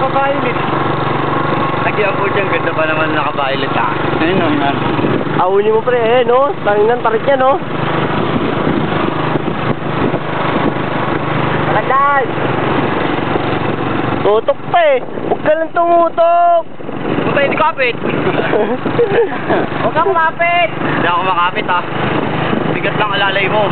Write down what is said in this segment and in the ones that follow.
naka-violet. Nagyan po dyan, ganda pa naman naka-violet ah. Ayun o, yan. Ahuli mo pre, eh, no? Tanginan, tarik niya, no? Kalagay! Tutok pa eh! Huwag ka lang tumutok! Huwag tayo kapit! Huwag kang kumapit! Hindi ako makapit ah. Bigas lang alalay mo.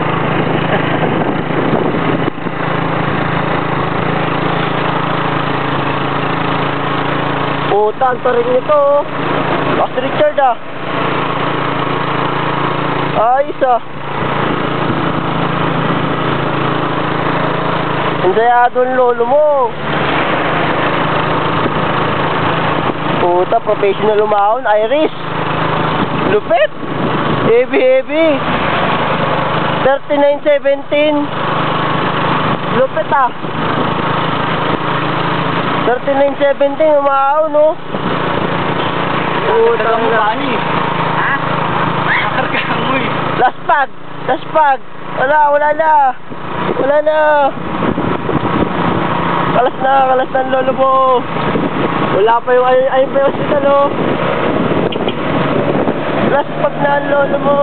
Puta, ang tarik nito oh. Boss Richard ah. Ayos ah. Ensayado ang lolo mo. Puta, professional umahon. Iris. Lupit. Heavy. 39.17. Lupit ah. 39.17 umahon no. Puta Talagang na. mukha eh. Ha? Nakargaan mo eh. Last pag. Wala na. Kalas na ang lolo mo. Wala pa yung ayun pa yung hospital oh. Last pag na ang lolo mo.